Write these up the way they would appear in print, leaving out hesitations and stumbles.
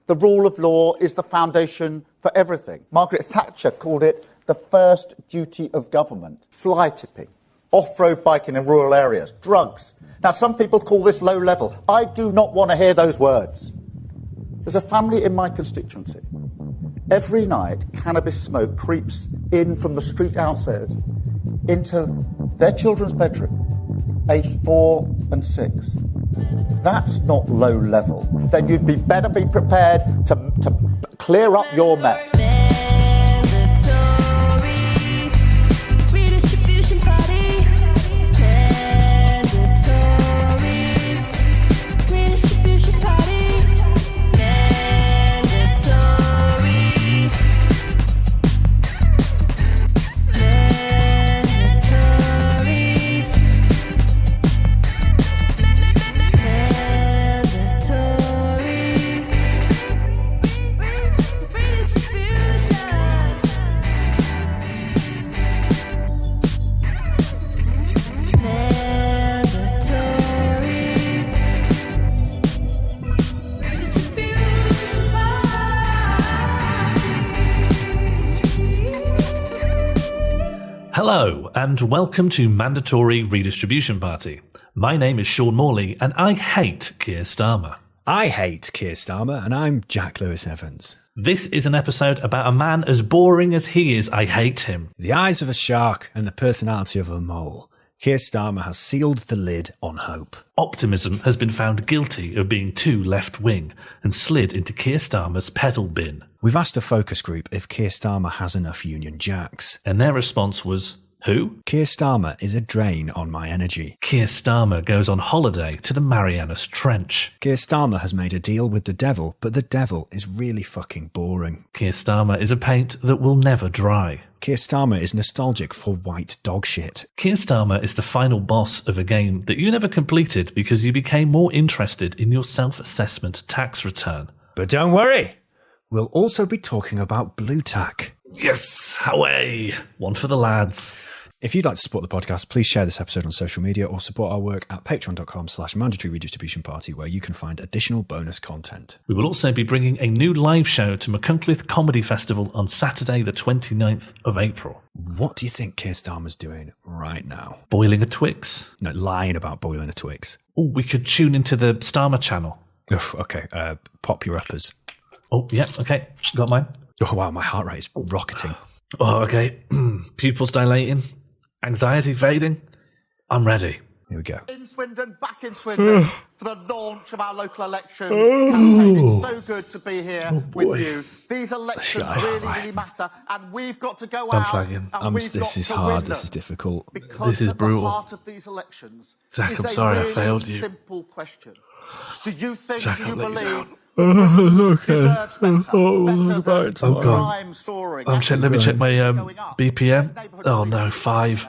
The rule of law is the foundation for everything. Margaret Thatcher called it the first duty of government. Fly tipping, off-road biking in rural areas, drugs. Now, some people call this low level. I do not want to hear those words. There's a family in my constituency. Every night, cannabis smoke creeps in from the street outside into their children's bedroom, aged 4 and 6. That's not low level. Then you'd be better be prepared to clear up your mess. Redistribution Party. Redistribution Party. Hello, and welcome to Mandatory Redistribution Party. My name is Sean Morley, and I hate Keir Starmer. I hate Keir Starmer, and I'm Jack Lewis Evans. This is an episode about a man as boring as he is. I hate him. The eyes of a shark and the personality of a mole. Keir Starmer has sealed the lid on hope. Optimism has been found guilty of being too left-wing and slid into Keir Starmer's pedal bin. We've asked a focus group if Keir Starmer has enough Union Jacks. And their response was, who? Keir Starmer is a drain on my energy. Keir Starmer goes on holiday to the Marianas Trench. Keir Starmer has made a deal with the devil, but the devil is really fucking boring. Keir Starmer is a paint that will never dry. Keir Starmer is nostalgic for white dog shit. Keir Starmer is the final boss of a game that you never completed because you became more interested in your self-assessment tax return. But don't worry, we'll also be talking about blue tack. Yes, away! One for the lads. If you'd like to support the podcast, please share this episode on social media or support our work at patreon.com/mandatory redistribution party, where you can find additional bonus content. We will also be bringing a new live show to Machynlleth Comedy Festival on Saturday the 29th of April. What do you think Keir Starmer's doing right now? Boiling a Twix. No, lying about boiling a Twix. Oh, we could tune into the Starmer channel. Oof, okay, pop your uppers. Oh, yeah, okay, got mine. Oh, wow, my heart rate is rocketing. Oh, okay, pupils dilating. Anxiety fading? I'm ready. Here we go. In Swindon, back in Swindon for the launch of our local election campaign. It's so good to be here with you. These elections really matter, and we've got to go out. Flagging. This is hard. This is difficult. Because this is at brutal. The heart of these elections Jack, is I'm sorry, really I failed you. Simple question: do you think? Jack, do you I'll let you believe? down. Oh, God. Story. Let me check my BPM. Oh no, 5.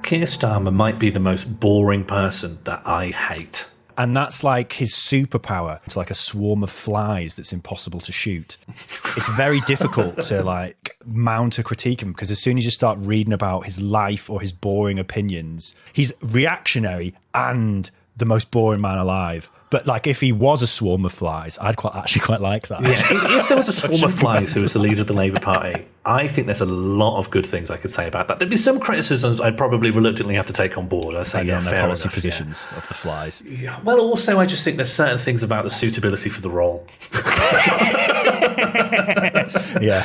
Keir Starmer might be the most boring person that I hate. And that's like his superpower. It's like a swarm of flies that's impossible to shoot. It's very difficult to like mount a critique of him, because as soon as you start reading about his life or his boring opinions, he's reactionary and the most boring man alive. But like, if he was a swarm of flies, I'd actually quite like that. Yeah, if there was a swarm of flies who was the leader of the Labour Party, I think there's a lot of good things I could say about that. There'd be some criticisms I'd probably reluctantly have to take on board. I say, the fair policy enough, positions of the flies. Yeah. Well, also, I just think there's certain things about the suitability for the role. Yeah.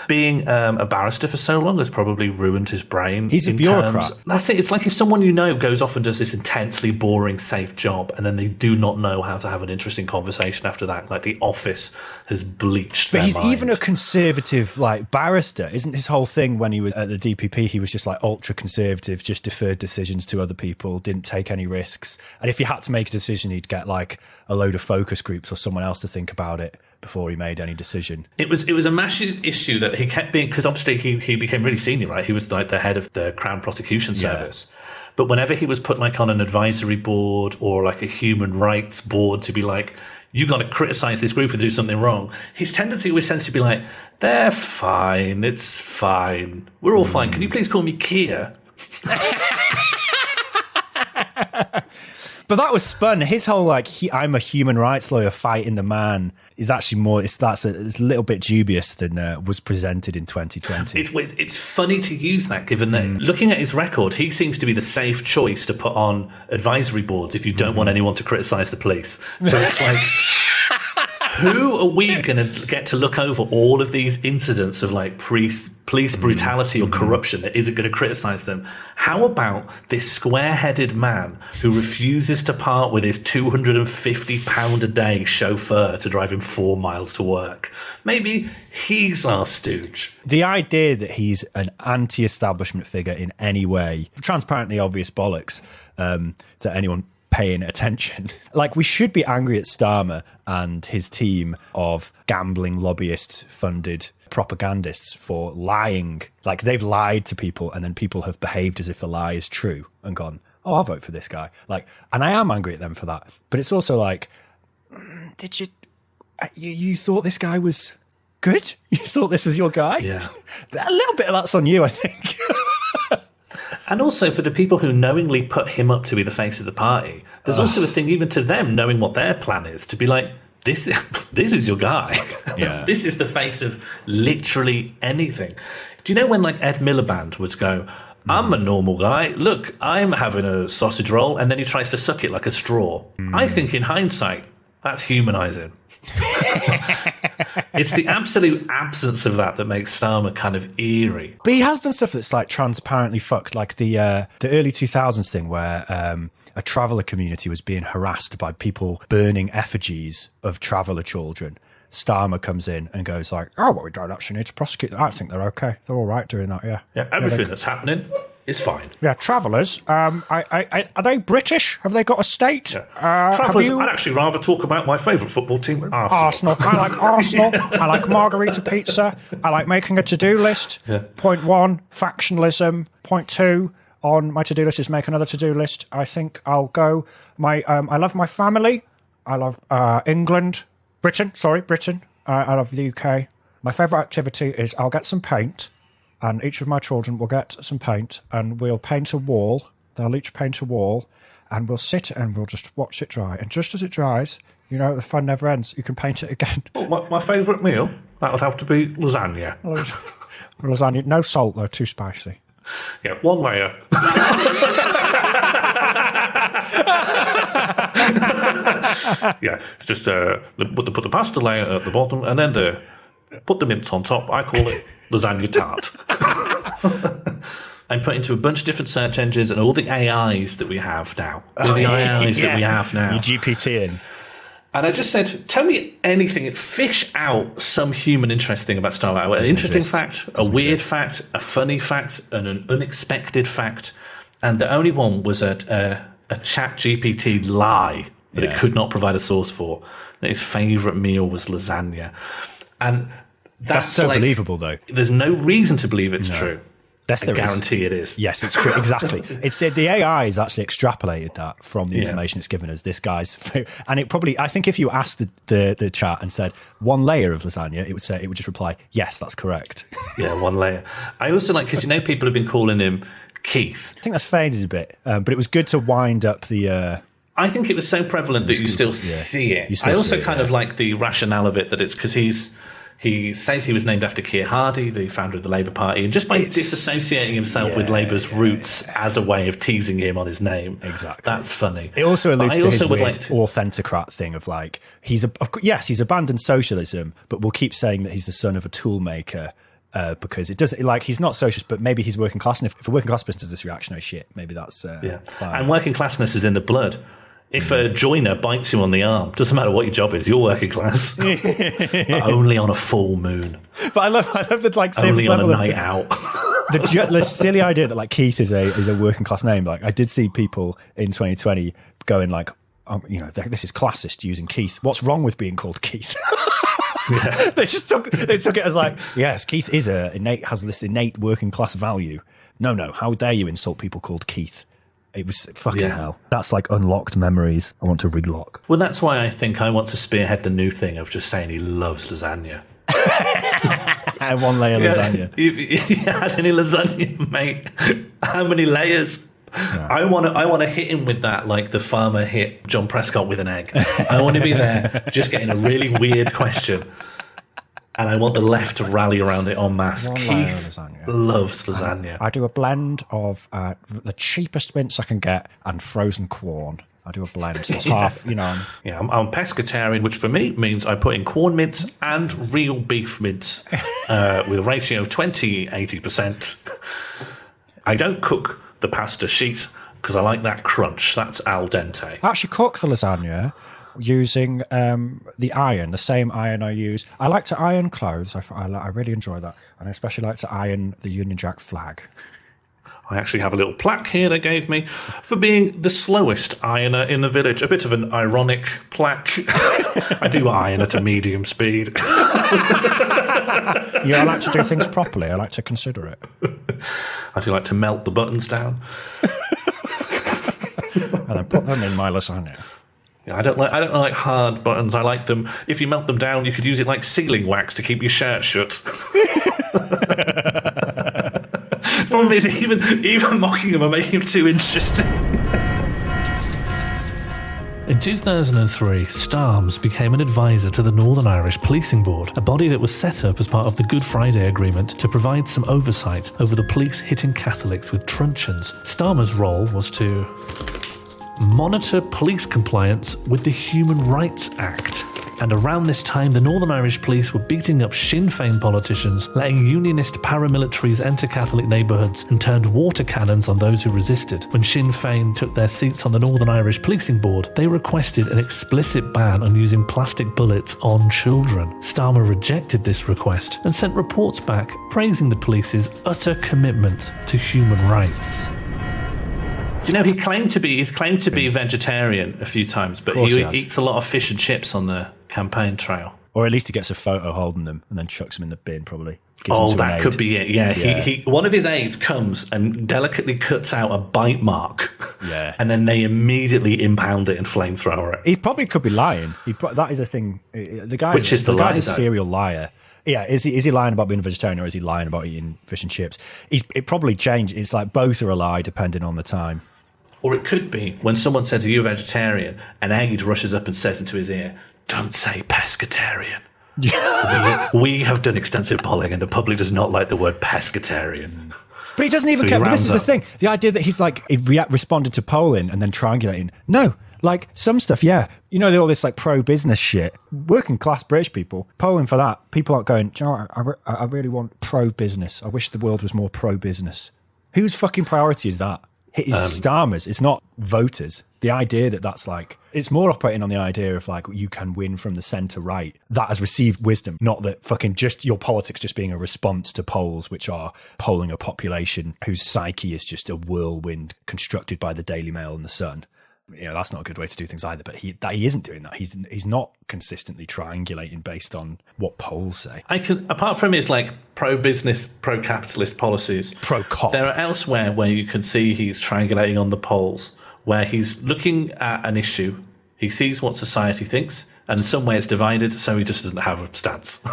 Being a barrister for so long has probably ruined his brain. He's a bureaucrat. That's it. It's like if someone you know goes off and does this intensely boring, safe job, and then they do not know how to have an interesting conversation after that. Like the office has bleached their But he's mind. even a conservative, like, barrister. Isn't his whole thing when he was at the DPP, he was just like ultra-conservative, just deferred decisions to other people, didn't take any risks. And if he had to make a decision, he'd get like a load of focus groups or someone else to think about it before he made any decision. It was a massive issue that he kept being, because obviously he became really senior, right? He was like the head of the Crown Prosecution Service. But whenever he was put like on an advisory board or like a human rights board to be like, you got to criticise this group and do something wrong, his tendency always tends to be like, they're fine, it's fine, we're all fine. Can you please call me Keir? But that was spun. His whole I'm a human rights lawyer fighting the man is actually more. It's a little bit dubious than was presented in 2020. It's funny to use that, given that looking at his record, he seems to be the safe choice to put on advisory boards if you don't want anyone to criticise the police. So it's like, who are we going to get to look over all of these incidents of like police brutality or corruption that isn't going to criticise them? How about this square-headed man who refuses to part with his £250 a day chauffeur to drive him 4 miles to work? Maybe he's our stooge. The idea that he's an anti-establishment figure in any way, transparently obvious bollocks to anyone paying attention. Like, we should be angry at Starmer and his team of gambling lobbyist-funded propagandists for lying. Like, they've lied to people and then people have behaved as if the lie is true and gone, oh, I'll vote for this guy. Like, and I am angry at them for that. But it's also like, did you thought this guy was good? You thought this was your guy? Yeah. A little bit of that's on you, I think. And also for the people who knowingly put him up to be the face of the party, there's also a thing even to them knowing what their plan is, to be like, this is your guy. Yeah. This is the face of literally anything. Do you know when like Ed Miliband would go, I'm a normal guy, look, I'm having a sausage roll, and then he tries to suck it like a straw. I think in hindsight, that's humanising. It's the absolute absence of that makes Starmer kind of eerie. But he has done stuff that's like transparently fucked, like the early 2000s thing where a traveller community was being harassed by people burning effigies of traveller children. Starmer comes in and goes like, oh, well, we don't actually need to prosecute them. I think they're okay. They're all right doing that, yeah. Yeah, everything that's happening is fine. Yeah, travellers, are they British? Have they got a state? Yeah. Travellers, I'd actually rather talk about my favourite football team, Arsenal. I like Arsenal. I like margarita pizza. I like making a to-do list. Yeah. Point 1, factionalism. Point 2, on my to-do list is make another to-do list. I think I'll go. I love my family. I love England. Britain. I love the UK. My favourite activity is I'll get some paint, and each of my children will get some paint, and we'll paint a wall. They'll each paint a wall, and we'll sit and we'll just watch it dry. And just as it dries, you know, the fun never ends. You can paint it again. Well, my favourite meal, that would have to be lasagna. Lasagna, no salt though, too spicy. Yeah, one layer. Yeah, it's just put the pasta layer at the bottom and then put the mince on top. I call it lasagna tart. I'm put into a bunch of different search engines and all the AIs that we have now. All the AIs that we have now. Your GPT in. And I just said, tell me anything. Fish out some human interest thing about Starmer. An interesting fact, a weird fact, a funny fact, and an unexpected fact. And the only one was a chat GPT lie that it could not provide a source for. That his favourite meal was lasagna. And that's so believable, though. There's no reason to believe it's true. Yes, I guarantee it is. Yes, it's true. Exactly. It's the AI has actually extrapolated that from the information it's given us. This guy's, and it probably. I think if you asked the chat and said one layer of lasagna, it would just reply, yes, that's correct. Yeah, one layer. I also like because people have been calling him Keith. I think that's faded a bit, but it was good to wind up the. I think it was so prevalent that you still see it. I also kind of like the rationale of it that it's because he says he was named after Keir Hardie, the founder of the Labour Party, and just by disassociating himself with Labour's roots as a way of teasing him on his name. Exactly. That's funny. It also alludes to his weird authentocrat thing of like, he's abandoned socialism, but we'll keep saying that he's the son of a toolmaker. Because it does, like, he's not socialist, but maybe he's working class. And if a working class person does this reactionary shit, maybe that's fine. And working classness is in the blood. If a joiner bites you on the arm, doesn't matter what your job is, you're working class. But only on a full moon. But I love the like only on a night out. The silly idea that like Keith is a working class name. Like I did see people in 2020 going like, this is classist using Keith. What's wrong with being called Keith? Yeah. They took it as like, yes, Keith has this innate working class value. No, how dare you insult people called Keith? It was fucking hell. That's like unlocked memories I want to relock. Well, that's why I think I want to spearhead the new thing of just saying he loves lasagna. One layer lasagna. You had any lasagna, mate? How many layers? I want to hit him with that, like the farmer hit John Prescott with an egg. I want to be there, just getting a really weird question, and I want the left to rally around it en masse. Keith loves lasagna. I do a blend of the cheapest mince I can get and frozen corn. I do a blend. So it's half, Yeah, I'm pescatarian, which for me means I put in corn mince and real beef mince with a ratio of 80%. I don't cook the pasta sheet because I like that crunch. That's al dente. I actually cook the lasagna using the same iron I use. I like to iron clothes. I really enjoy that. And I especially like to iron the Union Jack flag. I actually have a little plaque here they gave me for being the slowest ironer in the village. A bit of an ironic plaque. I do iron at a medium speed. Yeah, I like to do things properly. I like to consider it. I do like to melt the buttons down. And then put them in my lasagna. Yeah, I don't like hard buttons. I like them. If you melt them down, you could use it like sealing wax to keep your shirt shut. Problem is, even mocking him and making him too interesting. In 2003, Starmer became an advisor to the Northern Irish Policing Board, a body that was set up as part of the Good Friday Agreement to provide some oversight over the police hitting Catholics with truncheons. Starmer's role was to monitor police compliance with the Human Rights Act. And around this time, the Northern Irish police were beating up Sinn Féin politicians, letting unionist paramilitaries enter Catholic neighbourhoods and turned water cannons on those who resisted. When Sinn Féin took their seats on the Northern Irish Policing Board, they requested an explicit ban on using plastic bullets on children. Starmer rejected this request and sent reports back praising the police's utter commitment to human rights. Do you know he's claimed to be a vegetarian a few times, but he eats a lot of fish and chips on the campaign trail. Or at least he gets a photo holding them and then chucks them in the bin, probably. That could be it, yeah. He one of his aides comes and delicately cuts out a bite mark. Yeah. And then they immediately impound it and flamethrower it. He probably could be lying. That is a thing. The guy's a serial liar. Yeah, is he lying about being a vegetarian or is he lying about eating fish and chips? It probably changed. It's like both are a lie depending on the time. Or it could be when someone says, "Are you a vegetarian?" an aide rushes up and says into his ear, "Don't say pescatarian." we have done extensive polling and the public does not like the word pescatarian. But he doesn't even care. But this is the thing. The idea that he's like responded to polling and then triangulating. No, like some stuff, yeah. You know, all this like pro-business shit. Working class British people, polling for that. People aren't going, "Do you know what? I really want pro-business. I wish the world was more pro-business." Whose fucking priority is that? It's Starmer's. It's not voters. The idea that's like, it's more operating on the idea of like, you can win from the centre right. That has received wisdom, not that fucking just your politics just being a response to polls, which are polling a population whose psyche is just a whirlwind constructed by the Daily Mail and the Sun. You know, that's not a good way to do things either, but he isn't doing that. He's not consistently triangulating based on what polls say. Apart from his like pro-business, pro-capitalist policies, pro-cop, there are elsewhere where you can see he's triangulating on the polls, where he's looking at an issue, he sees what society thinks, and in some way it's divided, so he just doesn't have a stance.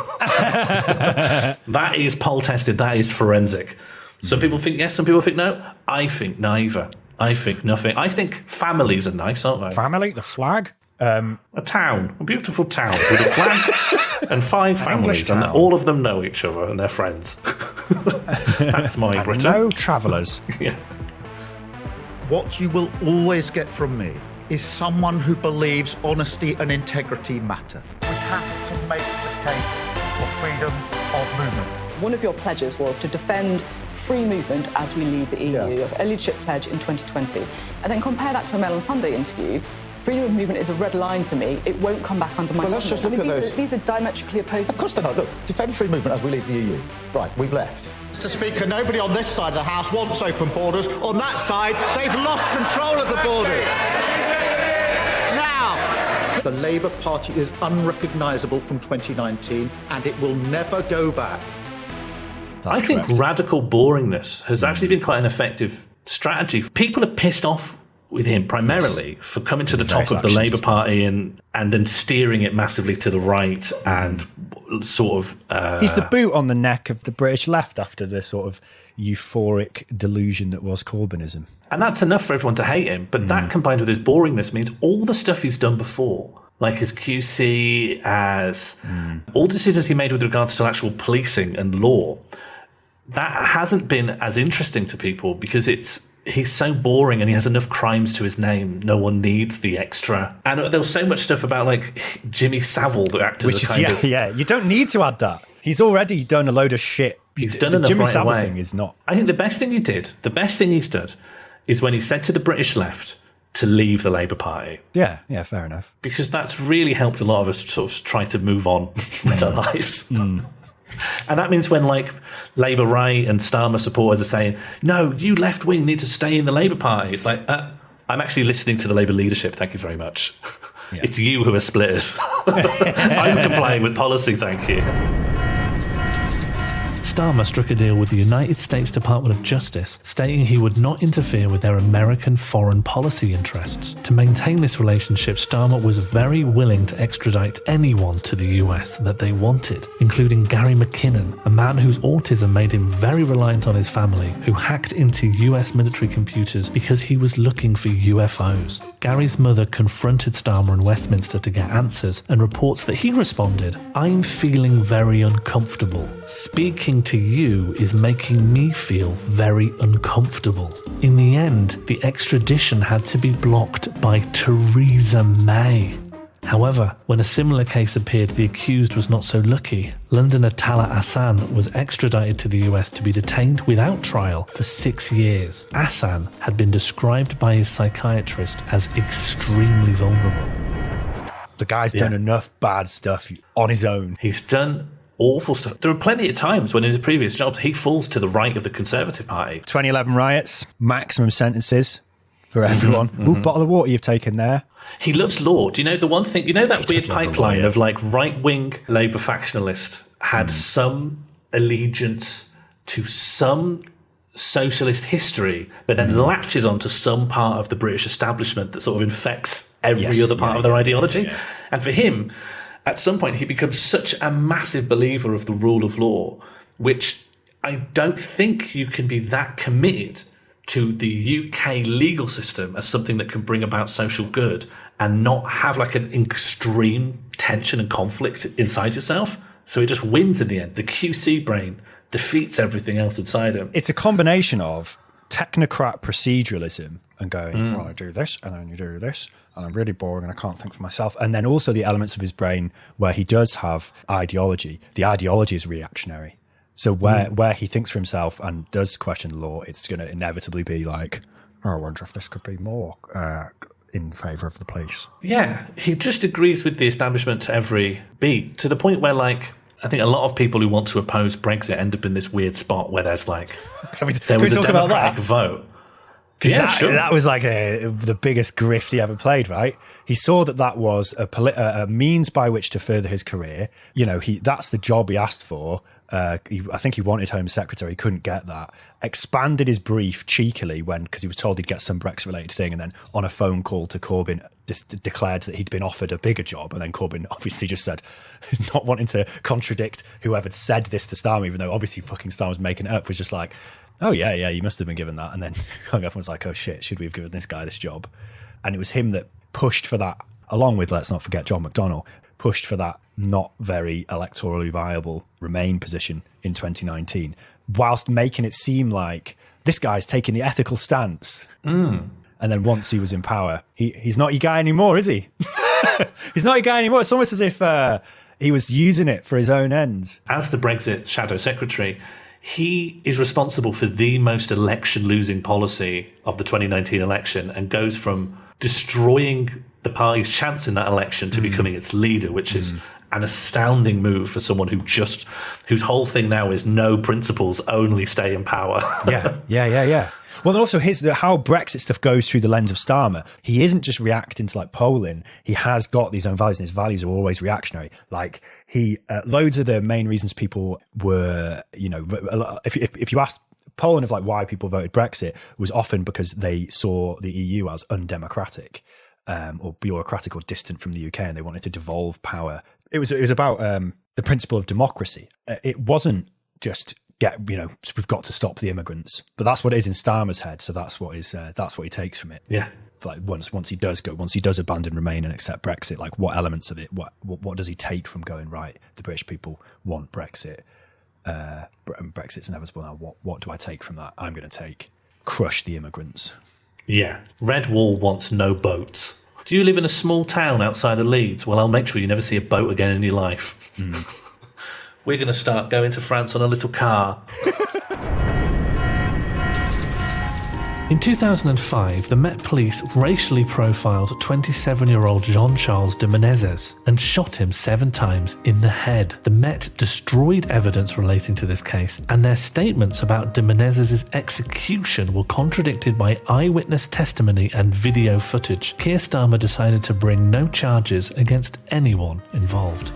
That is poll tested, that is forensic. Some people think yes, some people think no. I think neither. I think nothing. I think families are nice, aren't they? Family, the flag. A town, a beautiful town with a flag and 5 families, and all of them know each other and they're friends. That's my Britain. No travellers. Yeah. What you will always get from me is someone who believes honesty and integrity matter. We have to make the case for freedom of movement. One of your pledges was to defend free movement as we leave the EU, your early leadership pledge in 2020. And then compare that to a Mail on Sunday interview. Freedom of movement is a red line for me. It won't come back under my Well, let's just look at those. These are diametrically opposed. Of course they're not. Look, defend free movement as we leave the EU. Right, we've left. Mr. Speaker, nobody on this side of the House wants open borders. On that side, they've lost control of the borders. Now, the Labour Party is unrecognisable from 2019 and it will never go back. I think radical boringness has actually been quite an effective strategy. People are pissed off with him primarily for coming to the top of the Labour Party and then steering it massively to the right and sort of... He's the boot on the neck of the British left after the sort of euphoric delusion that was Corbynism. And that's enough for everyone to hate him. But that combined with his boringness means all the stuff he's done before, like his QC, as all the decisions he made with regards to actual policing and law, that hasn't been as interesting to people because he's so boring and he has enough crimes to his name. No one needs the extra. And there was so much stuff about like Jimmy Savile that acted as kind of... Yeah, you don't need to add that. He's already done a load of shit. He's done enough Jimmy right Savile away. thing is not... I think the best thing he's done is when he said to the British left to leave the Labour Party. Yeah, fair enough. Because that's really helped a lot of us sort of try to move on with our lives. And that means when, like, Labour right and Starmer supporters are saying, no, you left-wing need to stay in the Labour Party. It's like, I'm actually listening to the Labour leadership, thank you very much. Yeah. It's you who are splitters. I'm complying with policy, thank you. Starmer struck a deal with the United States Department of Justice, stating he would not interfere with their American foreign policy interests. To maintain this relationship, Starmer was very willing to extradite anyone to the US that they wanted, including Gary McKinnon, a man whose autism made him very reliant on his family, who hacked into US military computers because he was looking for UFOs. Gary's mother confronted Starmer in Westminster to get answers and reports that he responded, "I'm feeling very uncomfortable. Speaking to you is making me feel very uncomfortable." In the end, the extradition had to be blocked by Theresa May. However, when a similar case appeared, the accused was not so lucky. Londoner Tala Hassan was extradited to the US to be detained without trial for 6 years. Hassan had been described by his psychiatrist as extremely vulnerable. The guy's done enough bad stuff on his own. He's done awful stuff. There are plenty of times when in his previous jobs he falls to the right of the Conservative Party. 2011 riots, maximum sentences for everyone. Ooh, bottle of water you've taken there. He loves law. Do you know the one thing? You know that weird pipeline of like right-wing Labour factionalists had some allegiance to some socialist history, but then latches onto some part of the British establishment that sort of infects every other part of their ideology. Yeah. And for him, at some point, he becomes such a massive believer of the rule of law, which I don't think you can be that committed to the UK legal system as something that can bring about social good and not have like an extreme tension and conflict inside yourself. So he just wins in the end. The QC brain defeats everything else inside him. It's a combination of technocrat proceduralism and going, well, I do this and then you do this and I'm really boring and I can't think for myself. And then also the elements of his brain where he does have ideology. The ideology is reactionary. So where he thinks for himself and does question the law, it's going to inevitably be like, oh, I wonder if this could be more in favour of the police. Yeah, he just agrees with the establishment to every beat, to the point where, like, I think a lot of people who want to oppose Brexit end up in this weird spot where there's like, there was a Democratic vote. Yeah, that was like the biggest grift he ever played, right? He saw that was a means by which to further his career. You know, that's the job he asked for. I think he wanted Home Secretary, he couldn't get that. Expanded his brief cheekily because he was told he'd get some Brexit-related thing, and then on a phone call to Corbyn, declared that he'd been offered a bigger job, and then Corbyn obviously just said, not wanting to contradict whoever had said this to Starmer, even though obviously fucking Starmer was making it up, was just like, oh yeah, you must have been given that, and then hung up and was like, oh shit, should we have given this guy this job? And it was him that pushed for that, along with, let's not forget, John McDonnell, pushed for that not very electorally viable Remain position in 2019, whilst making it seem like this guy's taking the ethical stance. And then once he was in power, he's not your guy anymore, is he? He's not your guy anymore. It's almost as if he was using it for his own ends. As the Brexit shadow secretary, he is responsible for the most election-losing policy of the 2019 election and goes from destroying the party's chance in that election to becoming its leader, which is an astounding move for someone whose whole thing now is no principles, only stay in power. Yeah. Well, also how Brexit stuff goes through the lens of Starmer. He isn't just reacting to like polling. He has got these own values, and his values are always reactionary. Like loads of the main reasons people were, you know, if you asked Poland of like why people voted Brexit, was often because they saw the EU as undemocratic. Or bureaucratic or distant from the UK, and they wanted to devolve power It was about the principle of democracy. It wasn't just we've got to stop the immigrants, but that's what it is in Starmer's head. So that's what he takes from it. Yeah. Like once he does abandon Remain and accept Brexit, like what elements of it, what does he take from going, right, the British people want Brexit, and Brexit's inevitable now, what do I take from that? I'm going to crush the immigrants. Yeah. Red Wall wants no boats. Do you live in a small town outside of Leeds? Well, I'll make sure you never see a boat again in your life. We're going to start going to France on a little car. In 2005, the Met Police racially profiled 27-year-old Jean-Charles de Menezes and shot him 7 times in the head. The Met destroyed evidence relating to this case, and their statements about de Menezes' execution were contradicted by eyewitness testimony and video footage. Keir Starmer decided to bring no charges against anyone involved.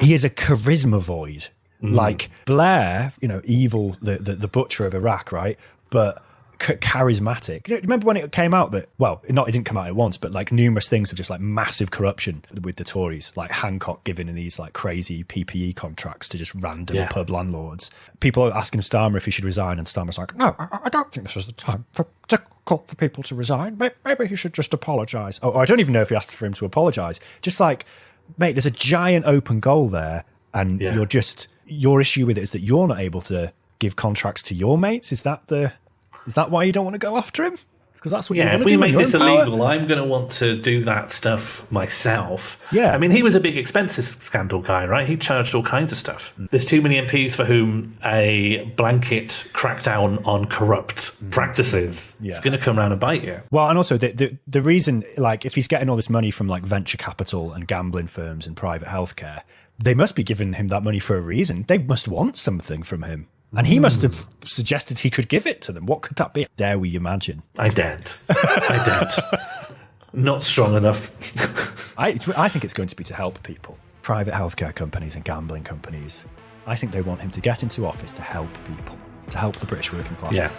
He is a charisma void. Like Blair, evil, the butcher of Iraq, right? But charismatic. Remember when it came out that, it didn't come out at once, but like numerous things of just like massive corruption with the Tories, like Hancock giving in these like crazy PPE contracts to just random pub landlords. People are asking Starmer if he should resign, and Starmer's like, no, I don't think this is the time to call for people to resign. Maybe he should just apologise. Or I don't even know if he asked for him to apologise. Just like, mate, there's a giant open goal there, and your issue with it is that you're not able to give contracts to your mates. Is that why you don't want to go after him? Because that's what you want to do. Yeah, we make this illegal. I'm going to want to do that stuff myself. Yeah. I mean, he was a big expenses scandal guy, right? He charged all kinds of stuff. There's too many MPs for whom a blanket crackdown on corrupt practices is going to come around and bite you. Well, and also the reason, like, if he's getting all this money from like venture capital and gambling firms and private healthcare, they must be giving him that money for a reason. They must want something from him. And he must have suggested he could give it to them. What could that be? Dare we imagine? I daren't. Not strong enough. I think it's going to be to help people. Private healthcare companies and gambling companies. I think they want him to get into office to help people, to help the British working class. Yeah.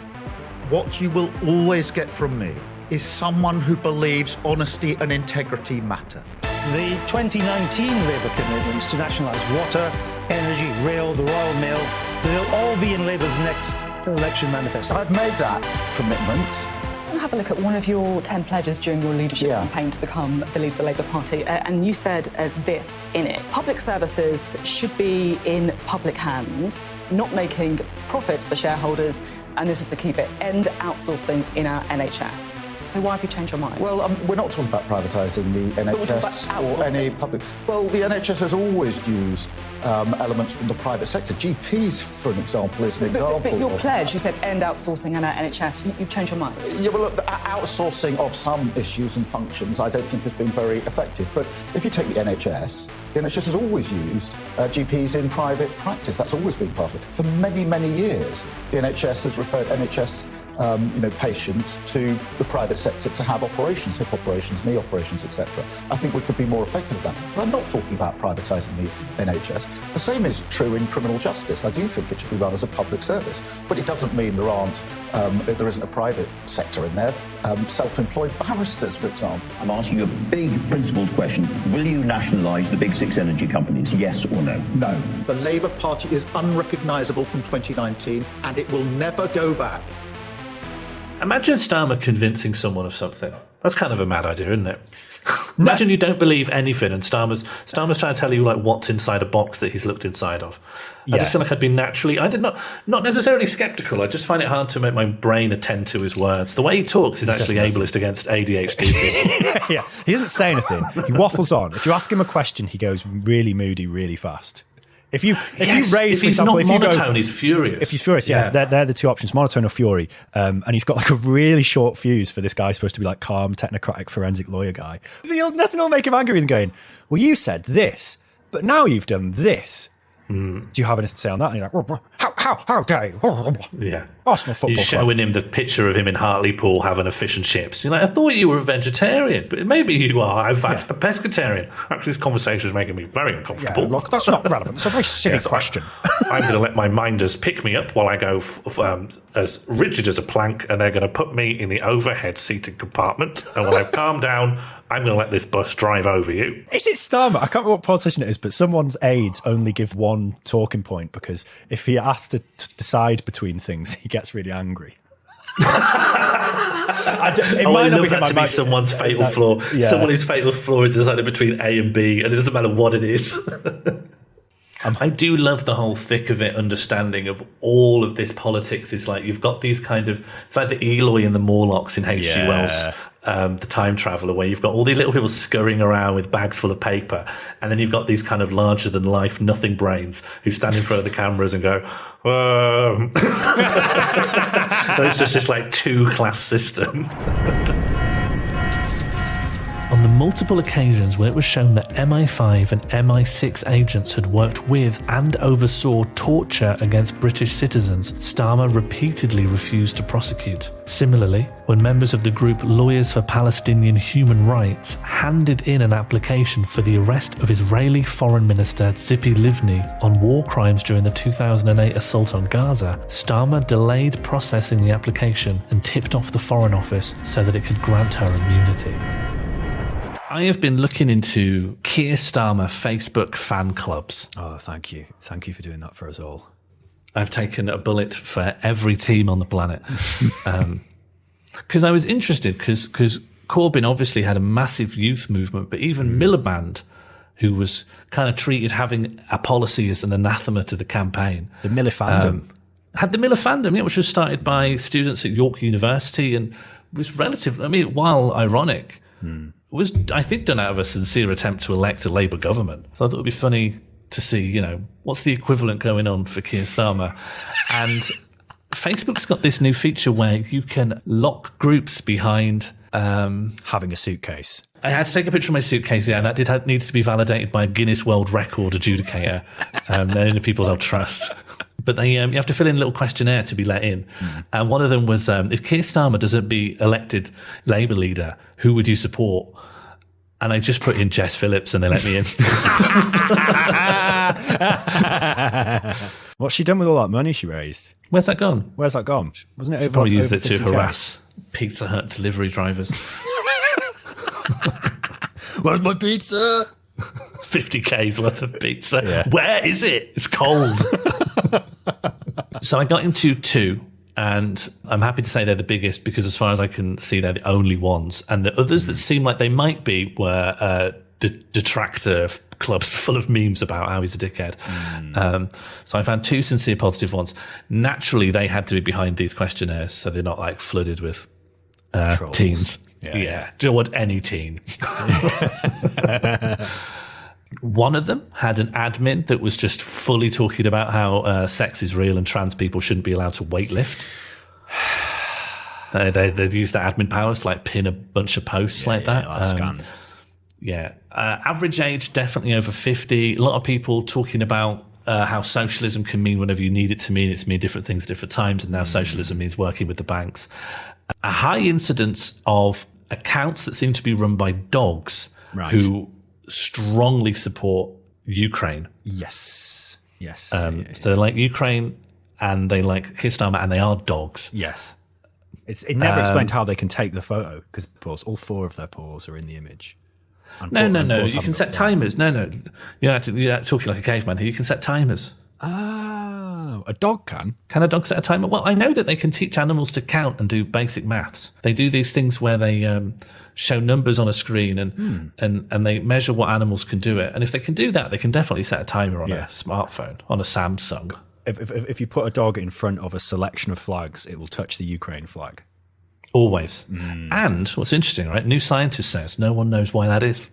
What you will always get from me is someone who believes honesty and integrity matter. The 2019 Labour commitments to nationalise water, energy, rail, the Royal Mail, they'll all be in Labour's next election manifesto. I've made that commitment. We'll have a look at one of your 10 pledges during your leadership campaign to become the leader of the Labour Party, and you said this in it. Public services should be in public hands, not making profits for shareholders, and this is the key bit, end outsourcing in our NHS. So why have you changed your mind? Well, we're not talking about privatising the NHS or any public... Well, the NHS has always used elements from the private sector. GPs, for an example, is an example. But your pledge, you said end outsourcing in our NHS. You've changed your mind? Yeah, well, look, the outsourcing of some issues and functions I don't think has been very effective. But if you take the NHS has always used GPs in private practice. That's always been part of it. For many, many years, the NHS has referred NHS patients to the private sector to have operations, hip operations, knee operations, etc. I think we could be more effective at that. But I'm not talking about privatising the NHS. The same is true in criminal justice. I do think it should be run as a public service. But it doesn't mean there isn't a private sector in there. Self-employed barristers, for example. I'm asking you a big principled question. Will you nationalise the big 6 energy companies, yes or no? No. The Labour Party is unrecognisable from 2019 and it will never go back. Imagine Starmer convincing someone of something. That's kind of a mad idea, isn't it? Imagine you don't believe anything and Starmer's trying to tell you like what's inside a box that he's looked inside of. I just feel like I'd be not necessarily sceptical. I just find it hard to make my brain attend to his words. The way he talks is actually ableist against ADHD people. Yeah, he doesn't say anything. He waffles on. If you ask him a question, he goes really moody, really fast. If you raise, for example, if he's not monotone, he's furious. If he's furious, they're the two options, monotone or fury. And he's got like a really short fuse for this guy supposed to be like calm, technocratic, forensic lawyer guy. Nothing will make him angry than going, well, you said this, but now you've done this. Do you have anything to say on that? And you're like, how dare you? Yeah. Arsenal Football You're showing him the picture of him in Hartlepool having a fish and chips. You're like, I thought you were a vegetarian, but maybe you are, in fact, a pescatarian. Actually, this conversation is making me very uncomfortable. Yeah, look, that's not relevant. It's a very silly question. I'm going to let my minders pick me up while I go as rigid as a plank, and they're going to put me in the overhead seating compartment. And when I've calmed down, I'm going to let this bus drive over you. Is it Starmer? I can't remember what politician it is, but someone's aides only give one talking point because if he has to decide between things, he gets really angry. It might not be someone's fatal flaw. Yeah. Someone whose fatal flaw is decided between A and B, and it doesn't matter what it is. I do love the whole thick of it understanding of all of this politics. It's like you've got these kind of, it's like the Eloy and the Morlocks in H.G. Wells, The Time Traveller, where you've got all these little people scurrying around with bags full of paper, and then you've got these kind of larger than life nothing brains who stand in front of the cameras and go, whoa. It's just this like two-class system. On the multiple occasions where it was shown that MI5 and MI6 agents had worked with and oversaw torture against British citizens, Starmer repeatedly refused to prosecute. Similarly, when members of the group Lawyers for Palestinian Human Rights handed in an application for the arrest of Israeli Foreign Minister Tzipi Livni on war crimes during the 2008 assault on Gaza, Starmer delayed processing the application and tipped off the Foreign Office so that it could grant her immunity. I have been looking into Keir Starmer Facebook fan clubs. Oh, thank you. Thank you for doing that for us all. I've taken a bullet for every team on the planet. Because I was interested, because Corbyn obviously had a massive youth movement, but even Miliband, who was kind of treated having a policy as an anathema to the campaign. The Milifandom. Had the Milifandom, yeah, which was started by students at York University and was relatively, I mean, while ironic, was, I think, done out of a sincere attempt to elect a Labour government. So I thought it would be funny to see, you know, what's the equivalent going on for Keir Starmer. And Facebook's got this new feature where you can lock groups behind... having a suitcase. I had to take a picture of my suitcase, yeah, and that needs to be validated by a Guinness World Record adjudicator. They're the only people they'll trust. But they, you have to fill in a little questionnaire to be let in. And one of them was, if Keir Starmer doesn't be elected Labour leader, who would you support? And I just put in Jess Phillips and they let me in. What's she done with all that money she raised? Where's that gone? Wasn't it over? She probably used it to 50K? harass Pizza Hut delivery drivers. Where's my pizza? 50K's worth of pizza. Yeah. Where is it? It's cold. So I got into two, and I'm happy to say they're the biggest because as far as I can see, they're the only ones. And the others that seem like they might be were detractor clubs full of memes about how he's a dickhead. So I found two sincere positive ones. Naturally, they had to be behind these questionnaires, so they're not like flooded with teens. Yeah. Do you know what? Any teen. One of them had an admin that was just fully talking about how sex is real and trans people shouldn't be allowed to weightlift. They'd use their admin powers to like pin a bunch of posts like that. Scans. Average age, definitely over 50. A lot of people talking about how socialism can mean whatever you need it to mean. It's mean different things at different times, and now socialism means working with the banks. A high incidence of accounts that seem to be run by dogs who strongly support Ukraine. Yes. So they like Ukraine and they like Keir Starmer and they are dogs. Yes. It never explained how they can take the photo because all four of their paws are in the image. No. You can set timers. No. You're talking like a caveman here. You can set timers. Oh, a dog can? Can a dog set a timer? Well, I know that they can teach animals to count and do basic maths. They do these things where they show numbers on a screen and they measure what animals can do it. And if they can do that, they can definitely set a timer on a smartphone, on a Samsung. If you put a dog in front of a selection of flags, it will touch the Ukraine flag. Always. And what's interesting, right? New Scientist says no one knows why that is.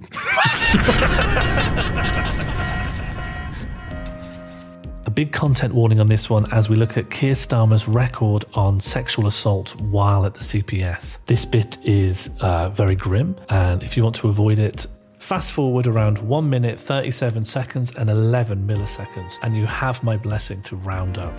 A big content warning on this one as we look at Keir Starmer's record on sexual assault while at the CPS. This bit is very grim, and if you want to avoid it, fast forward around 1 minute, 37 seconds and 11 milliseconds, and you have my blessing to round up.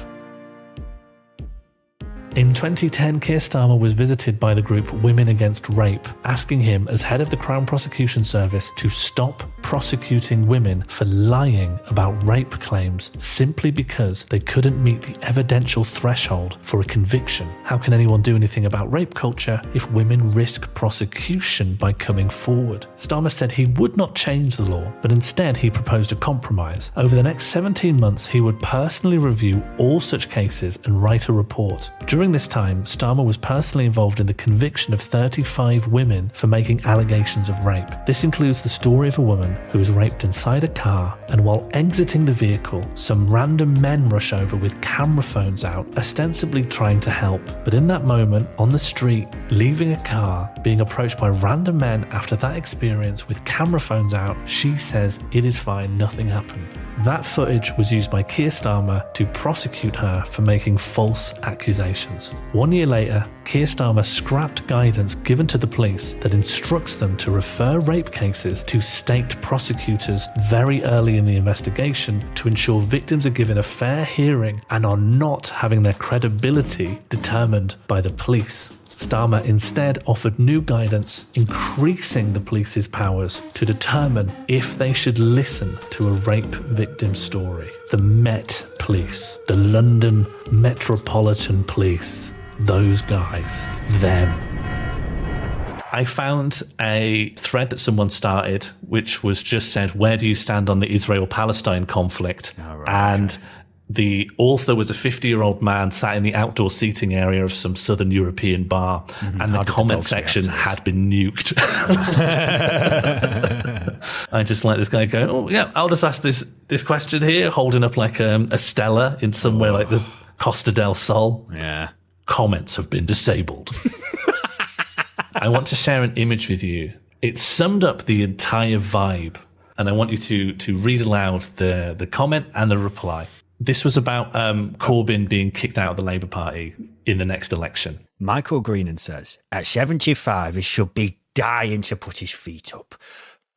In 2010, Keir Starmer was visited by the group Women Against Rape, asking him, as head of the Crown Prosecution Service, to stop prosecuting women for lying about rape claims simply because they couldn't meet the evidential threshold for a conviction. How can anyone do anything about rape culture if women risk prosecution by coming forward? Starmer said he would not change the law, but instead he proposed a compromise. Over the next 17 months, he would personally review all such cases and write a report. During this time, Starmer was personally involved in the conviction of 35 women for making allegations of rape. This includes the story of a woman who was raped inside a car, and while exiting the vehicle, some random men rush over with camera phones out, ostensibly trying to help. But in that moment, on the street, leaving a car, being approached by random men after that experience with camera phones out, she says it is fine, nothing happened. That footage was used by Keir Starmer to prosecute her for making false accusations. 1 year later, Keir Starmer scrapped guidance given to the police that instructs them to refer rape cases to state prosecutors very early in the investigation to ensure victims are given a fair hearing and are not having their credibility determined by the police. Starmer instead offered new guidance, increasing the police's powers to determine if they should listen to a rape victim story. The Met Police, the London Metropolitan Police, those guys, them. I found a thread that someone started, which was just said, where do you stand on the Israel-Palestine conflict? And the author was a 50-year-old man sat in the outdoor seating area of some southern European bar, and the comment section had been nuked. I just like this guy going, oh, yeah, I'll just ask this question here, holding up like a Stella in somewhere like the Costa del Sol. Yeah. Comments have been disabled. I want to share an image with you. It summed up the entire vibe, and I want you to read aloud the comment and the reply. This was about Corbyn being kicked out of the Labour Party in the next election. Michael Greenan says, at 75, he should be dying to put his feet up.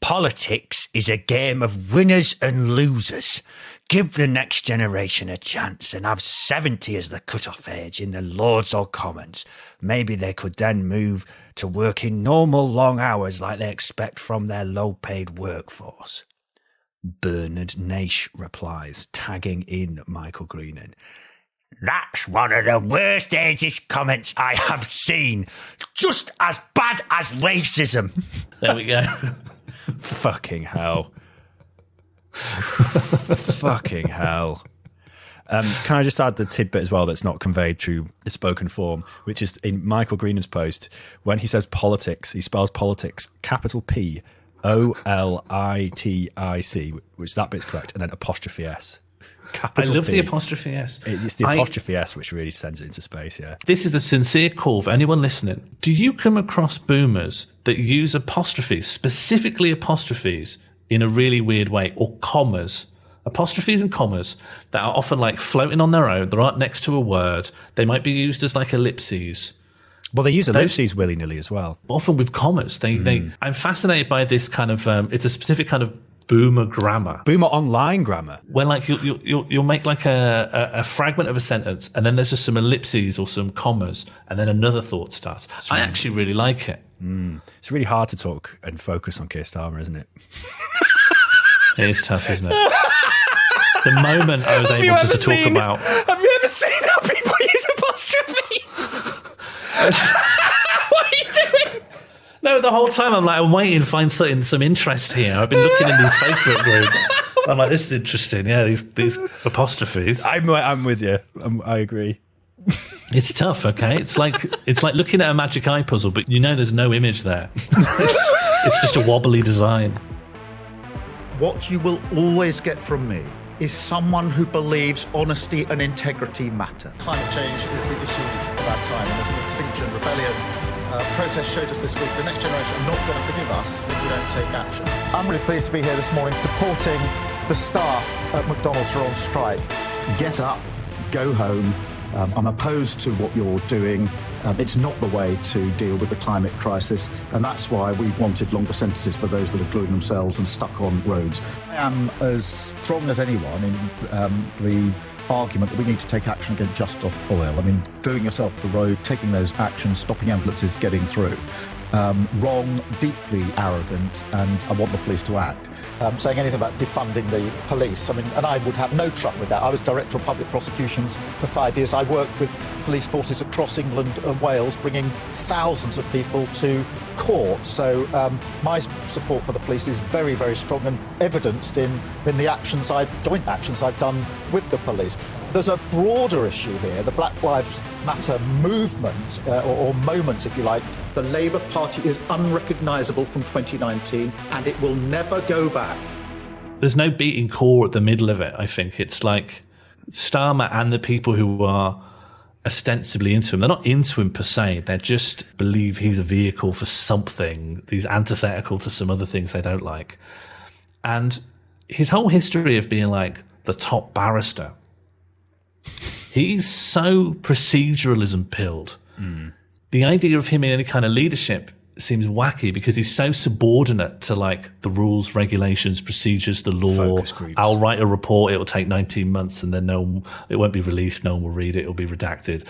Politics is a game of winners and losers. Give the next generation a chance and have 70 as the cut-off age in the Lords or Commons. Maybe they could then move to working normal long hours like they expect from their low-paid workforce. Bernard Naish replies, tagging in Michael Greenan. That's one of the worst ageist comments I have seen. Just as bad as racism. There we go. Fucking hell. Fucking hell. Can I just add the tidbit as well that's not conveyed through the spoken form, which is in Michael Greenan's post, when he says politics, he spells politics, capital P, O-L-I-T-I-C, which that bit's correct, and then apostrophe S. Capital I love P. the apostrophe S. It's the apostrophe S which really sends it into space, yeah. This is a sincere call for anyone listening. Do you come across boomers that use apostrophes, specifically apostrophes, in a really weird way, or commas? Apostrophes and commas that are often like floating on their own, they're right next to a word, they might be used as like ellipses. Well, they use ellipses willy-nilly as well. Often with commas. I'm fascinated by this kind of, it's a specific kind of boomer grammar. Boomer online grammar. Where like you'll make like a fragment of a sentence and then there's just some ellipses or some commas and then another thought starts. I actually really like it. It's really hard to talk and focus on Keir Starmer, isn't it? It is tough, isn't it? The moment I was able to talk about... Have you ever seen how people use apostrophes? What are you doing? No, the whole time I'm waiting to find some interest here. I've been looking in these Facebook groups. I'm like, this is interesting. Yeah, these apostrophes. I'm with you. I agree. It's tough, okay? It's like looking at a magic eye puzzle, but there's no image there. It's just a wobbly design. What you will always get from me is someone who believes honesty and integrity matter. Climate change is the issue of our time, and as the Extinction Rebellion protest showed us this week, the next generation are not going to forgive us if we don't take action. I'm really pleased to be here this morning supporting the staff at McDonald's who are on strike. Get up, go home, I'm opposed to what you're doing. It's not the way to deal with the climate crisis, and that's why we wanted longer sentences for those that are gluing themselves and stuck on roads. I am as strong as anyone in the argument that we need to take action against just off oil. I mean, gluing yourself to the road, taking those actions, stopping ambulances getting through. Wrong, deeply arrogant, and I want the police to act. Saying anything about defunding the police, I mean, and I would have no truck with that. I was Director of Public Prosecutions for 5 years. I worked with police forces across England and Wales, bringing thousands of people to court. So my support for the police is very, very strong and evidenced in the joint actions I've done with the police. There's a broader issue here, the Black Lives Matter movement, or moment, if you like. The Labour Party is unrecognisable from 2019, and it will never go back. There's no beating core at the middle of it, I think. It's like Starmer and the people who are ostensibly into him. They're not into him per se. They just believe he's a vehicle for something. He's antithetical to some other things they don't like. And his whole history of being like the top barrister, he's so proceduralism pilled. The idea of him in any kind of leadership seems wacky because he's so subordinate to like the rules, regulations, procedures, the law. I'll write a report, it'll take 19 months and then it won't be released, no one will read it, it'll be redacted.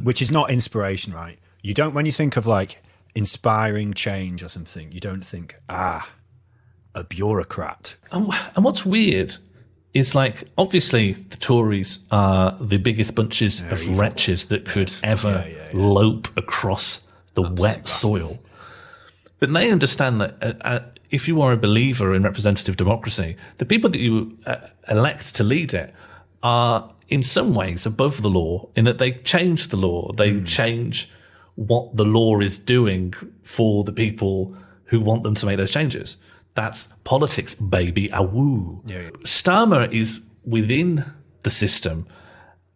Which is not inspiration, right? You don't, when you think of like inspiring change or something, you don't think, a bureaucrat. And what's weird is like, obviously the Tories are the biggest bunches of wretches that could ever lope across the wet soil. But they understand that if you are a believer in representative democracy, the people that you elect to lead it are in some ways above the law in that they change the law. They change what the law is doing for the people who want them to make those changes. That's politics, baby. Awoo. Starmer is within the system,